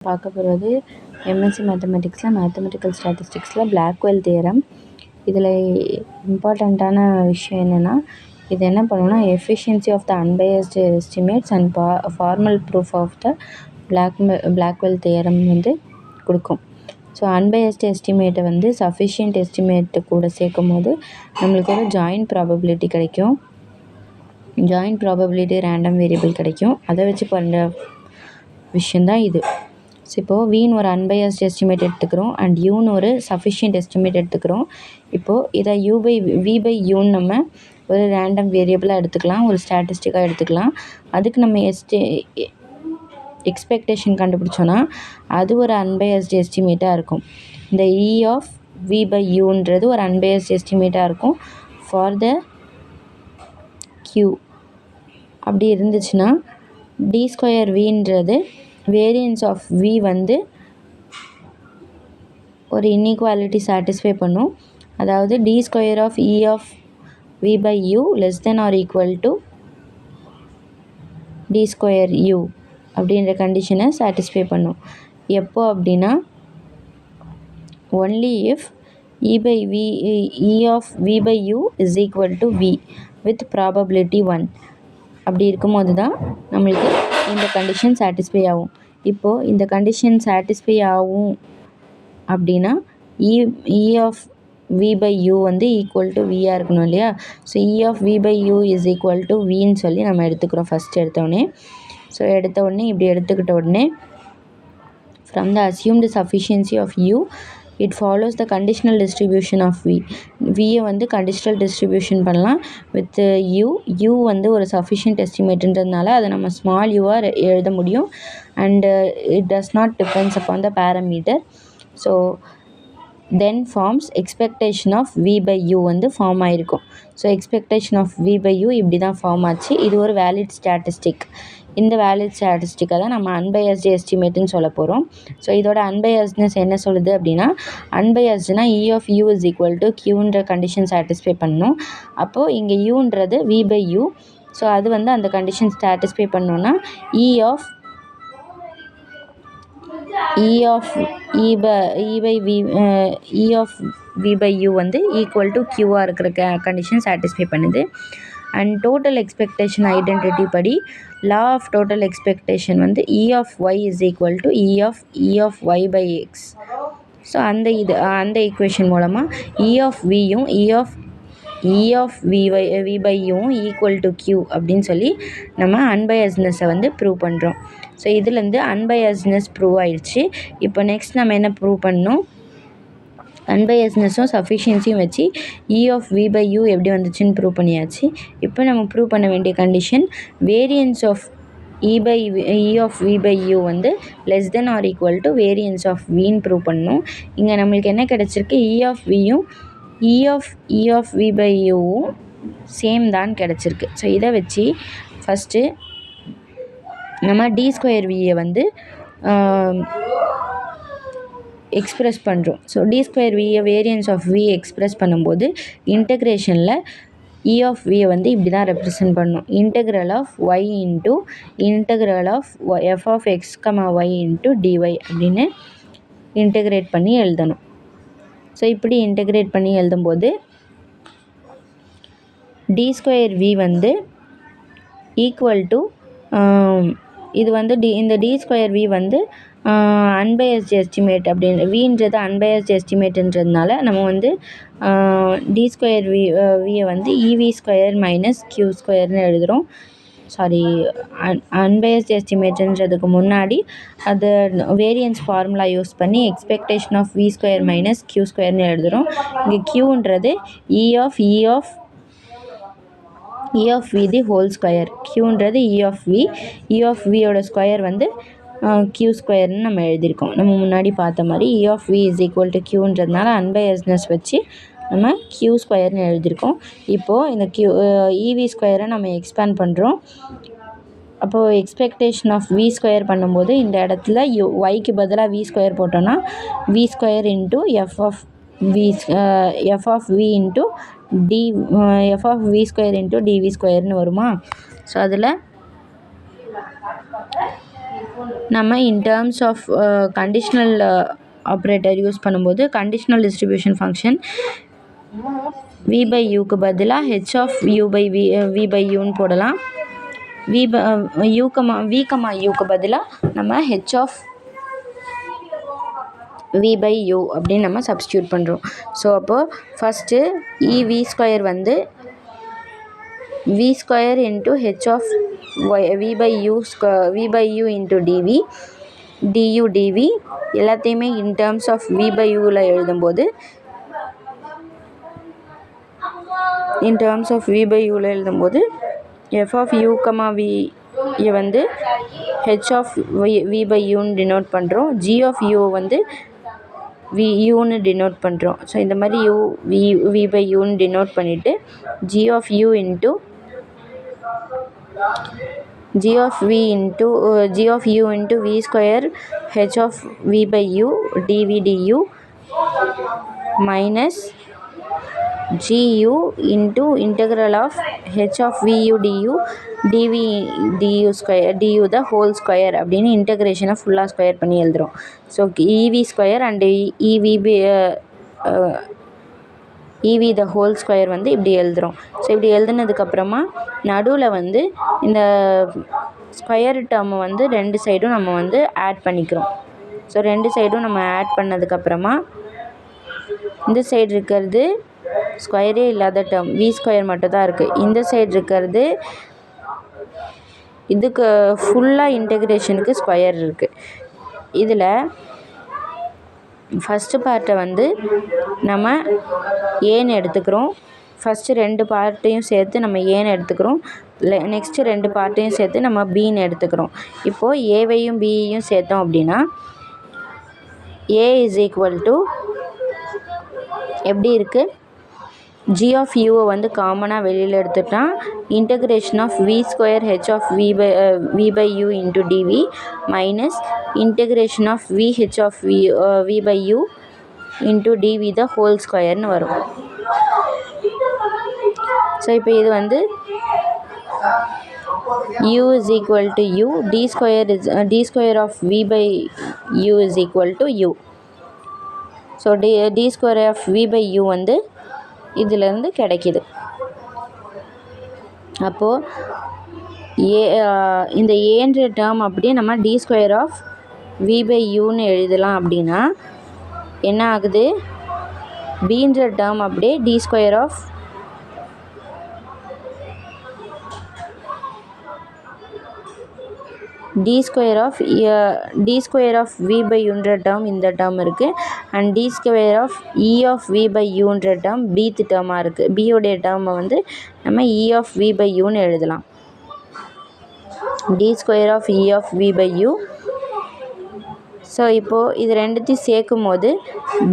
பார்க்க போகிறது எம்எஸ்சி மேத்தமெட்டிக்ஸில் மேத்தமெட்டிக்கல் ஸ்டாட்டிஸ்டிக்ஸில் பிளாக்வெல் தியரம். இதில் இம்பார்ட்டண்ட்டான விஷயம் என்னென்னா, இது என்ன பண்ணுன்னா efficiency of the unbiased estimates and formal proof of the Blackwell theorem வந்து கொடுக்கும். ஸோ அன்பயஸ்டு எஸ்டிமேட்டை வந்து சஃபிஷியன்ட் எஸ்டிமேட்டு கூட சேர்க்கும் போது நம்மளுக்கு ஒரு ஜாயின்ட் ப்ராபபிலிட்டி கிடைக்கும். ஜாயின்ட் ப்ராபபிலிட்டி ரேண்டம் வேரியபிள் கிடைக்கும். அதை வச்சு பண்ணுற விஷயந்தான் இது. ஸோ இப்போது வின்னு ஒரு அன்பயஸ்ட் எஸ்டிமேட் எடுத்துக்கிறோம் அண்ட் யூன்னு ஒரு சஃபிஷியன்ட் எஸ்டிமேட் எடுத்துக்கிறோம். இப்போது இதை வி பை யூன்னு நம்ம ஒரு ரேண்டம் வேரியபிளாக எடுத்துக்கலாம், ஒரு ஸ்டாட்டிஸ்டிக்காக எடுத்துக்கலாம். அதுக்கு நம்ம எக்ஸ்பெக்டேஷன் கண்டுபிடிச்சோன்னா அது ஒரு அன்பயஸ்ட் எஸ்டிமேட்டாக இருக்கும். இந்த இ ஆஃப் வி பை யூன்றது ஒரு அன்பயஸ்ட் எஸ்டிமேட்டாக இருக்கும் ஃபார் த கியூ. அப்படி இருந்துச்சுன்னா டி ஸ்கொயர் வின்றது வேரியன்ஸ் ஆஃப் வி வந்து ஒரு இன்இக்வாலிட்டி சாட்டிஸ்ஃபை பண்ணும். அதாவது D square of E of V by U less than or equal to D square U அப்படின்ற கண்டிஷனை சாட்டிஸ்ஃபை பண்ணும். எப்போ அப்படின்னா only if E of V by U is equal to V with probability 1. அப்படி இருக்கும்போது தான் நம்மளுக்கு இந்த கண்டிஷன் சாட்டிஸ்ஃபை ஆகும். இப்போது இந்த கண்டிஷன் சாட்டிஸ்ஃபை ஆகும் அப்படின்னா E of V by U வந்து ஈக்குவல் டு வியாக இருக்கணும் இல்லையா? So E of V by U is equal to வின்னு சொல்லி நம்ம எடுத்துக்கிறோம் ஃபஸ்ட் எடுத்தோடனே. ஸோ எடுத்த உடனே இப்படி எடுத்துக்கிட்ட உடனே from the assumed sufficiency of U it follows the conditional distribution of வியை வந்து கண்டிஷனல் டிஸ்ட்ரிபியூஷன் பண்ணலாம் வித் யூ வந்து ஒரு சஃபிஷியன்ட் எஸ்டிமேட்டுன்றதுனால அதை நம்ம ஸ்மால் யூவாக எழுத முடியும். And it does not depends upon the parameter. So then forms expectation of V by U வந்து ஃபார்ம் ஆகிருக்கும். So expectation of V by U இப்படி தான் ஃபார்ம் ஆச்சு. இது ஒரு வேலிட் ஸ்டாட்டிஸ்டிக். இந்த வேலிட் ஸ்டாட்டிஸ்டிக்கை தான் நம்ம அன்பயஸ்டு எஸ்டிமேட்டுன்னு சொல்ல போகிறோம். ஸோ இதோட அன்பயஸ்ட்னஸ் என்ன சொல்லுது அப்படின்னா, அன்பயஸ்டுனா E of U is equal to கியூன்ற கண்டிஷன் சாட்டிஸ்ஃபை பண்ணணும். அப்போது இங்கே யூன்றது வி பை யூ. ஸோ அது வந்து அந்த கண்டிஷன் சாட்டிஸ்ஃபை பண்ணோன்னா E of V by U வந்து ஈக்குவல் டு கியூவாக இருக்கிற கண்டிஷன் சாட்டிஸ்ஃபை பண்ணுது. அண்ட் டோட்டல் எக்ஸ்பெக்டேஷன் ஐடென்டிட்டி படி லா ஆஃப் டோட்டல் எக்ஸ்பெக்டேஷன் வந்து E of Y is equal to E of Y by X. So அந்த equation மூலமாக E of வியும் E of V by யூவும் equal to Q அப்படின்னு சொல்லி நம்ம அன்பயஸ்னஸை வந்து ப்ரூவ் பண்ணுறோம். ஸோ இதுலேருந்து அன்பயஸ்னஸ் ப்ரூவ் ஆயிடுச்சு. இப்போ நெக்ஸ்ட் நம்ம என்ன ப்ரூவ் பண்ணணும், அன்பயஸ்னஸும் சஃபிஷியன்சியும் வச்சு E of V by U எப்படி வந்துச்சுன்னு ப்ரூவ் பண்ணியாச்சு. இப்போ நம்ம ப்ரூவ் பண்ண வேண்டிய condition variance of E of V by U வந்து less than or equal to variance of வின்னு ப்ரூவ் பண்ணணும். இங்கே நம்மளுக்கு என்ன கிடச்சிருக்கு, இ ஆஃப் வியும் இ ஆஃப் வி பை யூவும் சேம் தான் கிடச்சிருக்கு. ஸோ இதை வச்சு ஃபஸ்ட்டு நம்ம டி ஸ்கொயர் வியை வந்து எக்ஸ்ப்ரெஸ் பண்ணுறோம். ஸோ டி ஸ்கொயர் வியை வேரியன்ஸ் ஆஃப் வி எக்ஸ்ப்ரெஸ் பண்ணும்போது இன்டெக்ரேஷனில் இ ஆஃப் வியை வந்து இப்படி தான் ரெப்ரசன்ட் பண்ணணும். Integral of Y into integral of F of X comma Y into dy அப்படின்னு இன்டெக்ரேட் பண்ணி எழுதணும். ஸோ இப்படி இன்டெக்ரேட் பண்ணி எழுதும்போது டி ஸ்கொயர் வி வந்து ஈக்குவல் டு இது வந்து இந்த டி ஸ்கொயர் வி வந்து அன்பயஸ்டு எஸ்டிமேட் அப்படின்னு வின்றது அன்பயஸ்டு எஸ்டிமேட்டுன்றதுனால நம்ம வந்து டி ஸ்கொயர் வியை வந்து இவி ஸ்கொயர் மைனஸ் கியூ ஸ்கொயர்னு எழுதுகிறோம். சாரி, அன்பயஸ்டு எஸ்டிமேட்டுன்றதுக்கு முன்னாடி அது வேரியன்ஸ் ஃபார்முலா யூஸ் பண்ணி expectation of V square minus Q ஸ்கொயர்னு எழுதுகிறோம். இங்கே கியூன்றது E of V the whole square. கியூன்றது இ ஆஃப் வியோட ஸ்கொயர் வந்து கியூ ஸ்கொயர்னு நம்ம எழுதியிருக்கோம். நம்ம முன்னாடி பார்த்த மாதிரி E of V is equal to கியூன்றதுனால அன்பயஸ்னஸ் வச்சு நம்ம கியூ ஸ்கொயர்னு எழுதியிருக்கோம். இப்போது இந்த இவி ஸ்கொயரை நம்ம எக்ஸ்பேண்ட் பண்ணுறோம். அப்போது எக்ஸ்பெக்டேஷன் ஆஃப் வி ஸ்கொயர் பண்ணும்போது இந்த இடத்துல ஒய்க்கு பதிலாக வி ஸ்கொயர் போட்டோன்னா V square into F of V into F of V square into DV ஸ்கொயர்னு வருமா? ஸோ அதில் நம்ம in terms of conditional operator use பண்ணும்போது conditional distribution function v by யூக்கு பதிலாக H of U by V by யூன்னு போடலாம். யூக்கு பதிலாக நம்ம H of v by U அப்படின்னு நம்ம சப்ஸ்டியூட் பண்ணுறோம். ஸோ அப்போது ஃபஸ்ட்டு வி ஸ்கொயர் வந்து v square into H of v by U into DV எல்லாத்தையுமே in terms of v by யூவில் எழுதும்போது f ஆஃப் u v வந்து h ஆஃப் v பை யூன்னு டினோட் பண்ணுறோம். g ஆஃப் u வந்து யூன்னு டினோட் பண்ணுறோம். ஸோ இந்த மாதிரி v பை யூன்னு டினோட் பண்ணிவிட்டு g of u into v square h of v by U du minus gu into integral of h of vu du du the whole square அப்படின்னு இன்டெக்ரேஷனை ஃபுல்லாக ஸ்கொயர் பண்ணி எழுதுகிறோம். So EV square and EV the whole square வந்து இப்படி எழுதுகிறோம். So இப்படி எழுதுனதுக்கப்புறமா நடுவில் வந்து இந்த ஸ்கொயர் டேர்மை வந்து ரெண்டு சைடும் நம்ம வந்து ஆட் பண்ணிக்கிறோம். ஸோ ரெண்டு சைடும் நம்ம ஆட் பண்ணதுக்கப்புறமா இந்த சைடு இருக்கிறது ஸ்கொயரே இல்லாத டேர்ம் வி ஸ்கொயர் மட்டும் தான் இருக்குது. இந்த சைடு இருக்கிறது இதுக்கு ஃபுல்லாக இன்டெக்ரேஷனுக்கு ஸ்கொயர் இருக்குது. இதில் ஃபஸ்ட்டு பார்ட்டை வந்து நம்ம ஏன்னு எடுத்துக்கிறோம். ஃபஸ்ட்டு ரெண்டு பார்ட்டையும் சேர்த்து நம்ம ஏன்னு எடுத்துக்கிறோம். நெக்ஸ்ட்டு ரெண்டு பார்ட்டையும் சேர்த்து நம்ம பின்னு எடுத்துக்கிறோம். இப்போது ஏவையும் பியையும் சேர்த்தோம் அப்படின்னா ஏ இஸ் ஈக்குவல் டு எப்படி இருக்குது, g ஆஃப் யூவை வந்து காமனாக வெளியில் எடுத்துட்டா integration of v square H of v by U into dv minus integration of vh of v by U into dv the whole ஸ்கொயர்னு வரும். ஸோ இப்போ இது வந்து u is equal to u, d square of v by u is equal to u. So d square of v by u வந்து இதிலேருந்து கிடைக்கிது. அப்போது இந்த ஏன்ற டேர்ம் அப்படியே நம்ம d square of v by uன்னு எழுதலாம். அப்படின்னா என்ன ஆகுது, bன்ற டேர்ம் அப்படியே d square of d square of v by uன்ற டேர்ம் இந்த டேர்ம் இருக்குது. And d square of e of v by uன்ற டேர்ம் bth டேர்மாக இருக்குது. bயோடைய டேர்மை வந்து நம்ம e of v by uன்னு எழுதலாம். d square of e of v by u. So இப்போது இது ரெண்டுத்தையும் சேர்க்கும் போது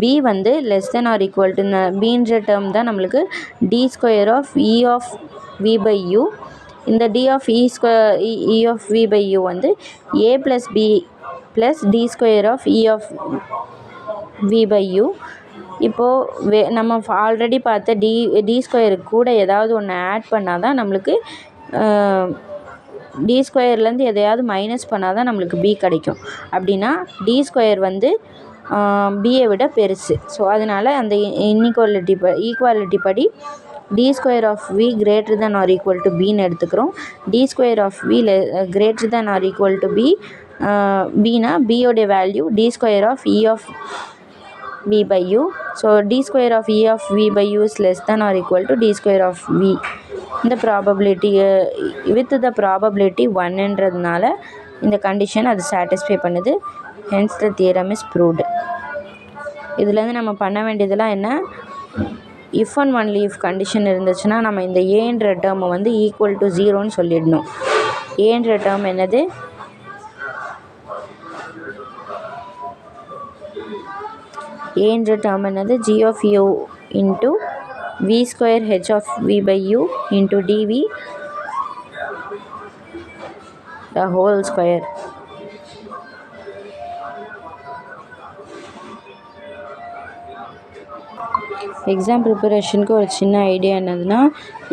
b வந்து less than or equal to bன்ற டேர்ம் தான் நம்மளுக்கு d square of e of v by u. இந்த d of e of v by u வந்து a plus b plus d square of e of v by u. இப்போது நம்ம already பார்த்த d ஸ்கொயருக்கு கூட ஏதாவது ஒன்று ஆட் பண்ணால் தான் நம்மளுக்கு d ஸ்கொயர்லேருந்து எதையாவது மைனஸ் பண்ணால் தான் நம்மளுக்கு b கிடைக்கும். அப்படின்னா d ஸ்கொயர் வந்து பியை விட பெருசு. ஸோ அதனால் அந்த ஈக்குவாலிட்டி படி d square of v greater than or equal to பின்னு எடுத்துக்கிறோம். d square of v greater than or equal to பினா பியோடைய value d square of e of v by u. So d square of e of v by u is less than or equal to d square of v. இந்த probability with the probability 1ன்றதுனால இந்த condition அது satisfy பண்ணுது. Hence the theorem is proved. இதுலேருந்து நம்ம பண்ண வேண்டியதெல்லாம் என்ன, if and only if condition இருந்துச்சுன்னா நம்ம இந்த ஏன்ற டேர்மை வந்து ஈக்குவல் டு 0ன்னு சொல்லிடணும். ஏன்ற டேர்ம் என்னது, ஏன்ற டேர்ம் என்னது g of u into v square h of v by u into dv the whole square. Exam ப்ரிப்பரேஷனுக்கு ஒரு சின்ன ஐடியா என்னதுன்னா,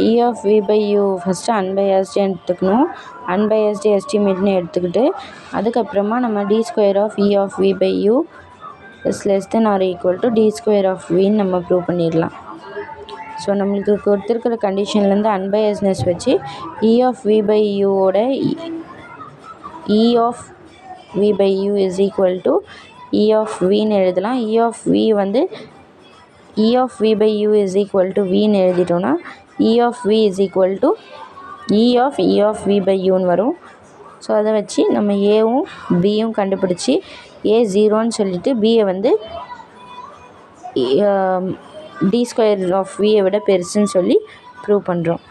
E of V by U first unbiased எடுத்துக்கணும். அன்பயாஸ்டு எஸ்டிமேட்னு எடுத்துக்கிட்டு அதுக்கப்புறமா நம்ம D square of E of V by U is less than or equal to D square of வின்னு நம்ம ப்ரூவ் பண்ணிடலாம். ஸோ நம்மளுக்கு கொடுத்துருக்கிற கண்டிஷன்லேருந்து அன்பயஸ்னஸ் வச்சு இ ஆஃப் வி பை யூவோட E of V by U is equal to E of வின்னு எழுதலாம். இ ஆஃப் வி வந்து E of V by U is equal to வின்னு எழுதிட்டோன்னா E of V is equal to E of V by யூன்னு வரும். So அதை வச்சு நம்ம ஏவும் பியும் கண்டுபிடிச்சி ஏ 0ன்னு சொல்லிவிட்டு பியை வந்து டி ஸ்கொயர் ஆஃப் வியை விட பெருசுன்னு சொல்லி ப்ரூவ் பண்ணுறோம்.